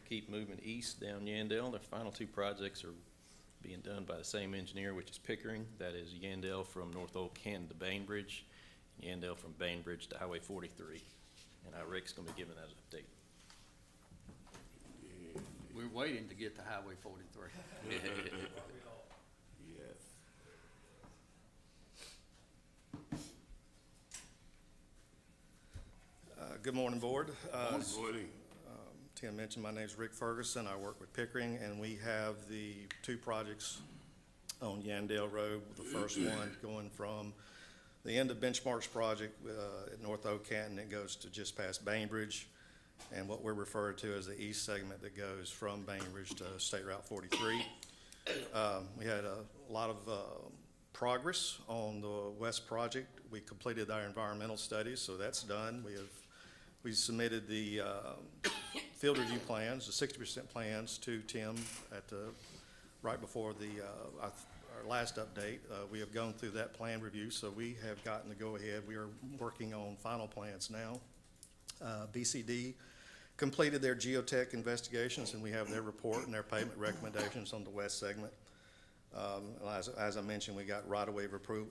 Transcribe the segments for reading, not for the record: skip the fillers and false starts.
keep moving east down Yandell. The final two projects are being done by the same engineer, which is Pickering. That is Yandell from North Old Canton to Bainbridge, Yandell from Bainbridge to Highway 43. And Rick's going to be giving that update. We're waiting to get to Highway 43. Yes. Good morning, Board. Good morning. Tim mentioned my name is Rick Ferguson. I work with Pickering, and we have the two projects on Yandell Road. The first one going from the end of Benchmark's project at North Oak Canton. It goes to just past Bainbridge, and what we're referring to as the east segment that goes from Bainbridge to State Route 43. We had a lot of progress on the west project. We completed our environmental studies, so that's done. We submitted the field review plans, the 60% plans to Tim at right before our last update. We have gone through that plan review, so we have gotten the go-ahead. We are working on final plans now. BCD completed their geotech investigations, and we have their report and their payment recommendations on the west segment. As I mentioned, we got right-of-way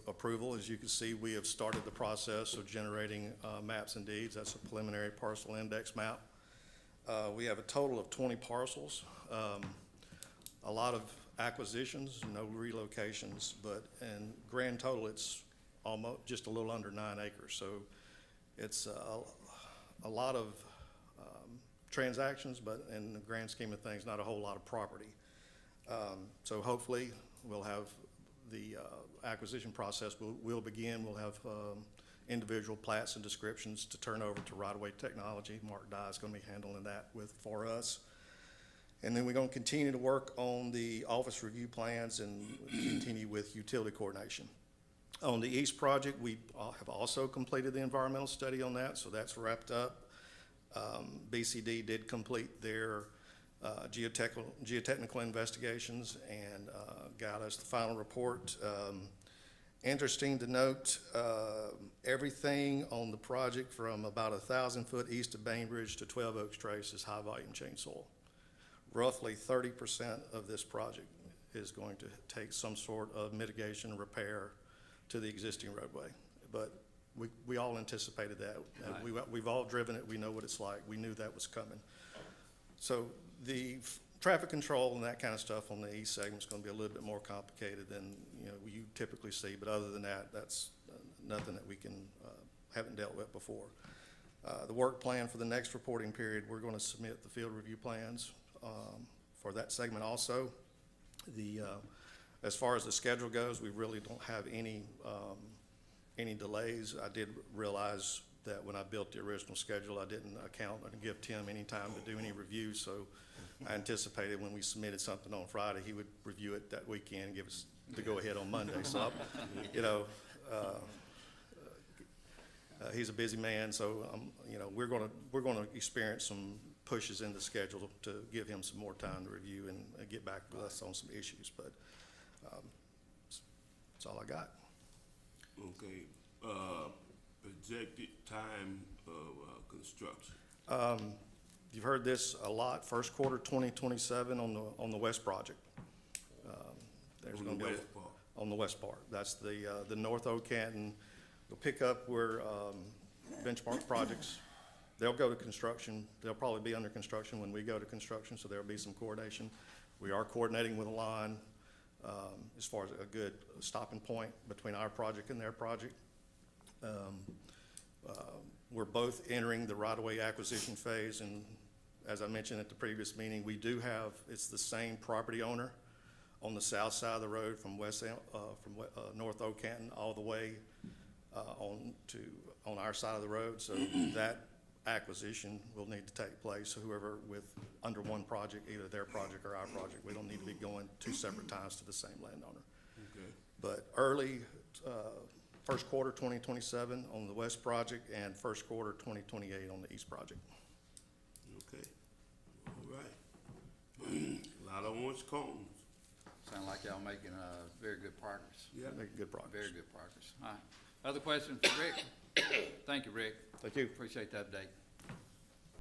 approval. As you can see, we have started the process of generating maps and deeds. That's a preliminary parcel index map. We have a total of 20 parcels, a lot of acquisitions, no relocations, but in grand total, it's almost just a little under 9 acres. So it's a lot of transactions, but in the grand scheme of things, not a whole lot of property. So hopefully we'll have the acquisition process will begin. We'll have individual plats and descriptions to turn over to right-of-way technology. Mark Dye is going to be handling that for us. And then we're going to continue to work on the office review plans and continue with utility coordination. On the east project, we have also completed the environmental study on that, so that's wrapped up. BCD did complete their geotechnical investigations and got us the final report. Interesting to note, everything on the project from about 1,000 foot east of Bainbridge to 12 Oaks Trace is high volume chain soil. Roughly 30% of this project is going to take some sort of mitigation and repair to the existing roadway. But we all anticipated that. Right. We've all driven it. We know what it's like. We knew that was coming. So the traffic control and that kind of stuff on the east segment is going to be a little bit more complicated than you typically see. But other than that, that's nothing that we haven't dealt with before. The work plan for the next reporting period, we're going to submit the field review plans for that segment also. As far as the schedule goes, we really don't have any delays. I did realize that when I built the original schedule, I didn't account or give Tim any time to do any reviews. So I anticipated when we submitted something on Friday, he would review it that weekend and give us the go-ahead on Monday. So, he's a busy man. So, we're going to experience some pushes in the schedule to give him some more time to review and get back with us on some issues. But that's all I got. Okay. Projected time of construction. You've heard this a lot. First quarter 2027 on the west project. There's going to be on the west part. That's the North Oak Canton. We'll pick up where Benchmark projects. They'll go to construction. They'll probably be under construction when we go to construction. So there'll be some coordination. We are coordinating with a line as far as a good stopping point between our project and their project. We're both entering the right-of-way acquisition phase, and as I mentioned at the previous meeting, we do have, it's the same property owner on the south side of the road from North Oak Canton all the way on our side of the road. So that acquisition will need to take place. So whoever under one project, either their project or our project, we don't need to be going two separate times to the same landowner. Okay. But early first quarter 2027 on the west project and first quarter 2028 on the east project. Okay. All right. A lot of orange cones. Sound like y'all making very good progress. Yeah. Making good progress. Very good progress. All right. Other questions for Rick? Thank you, Rick. Thank you. Appreciate the update.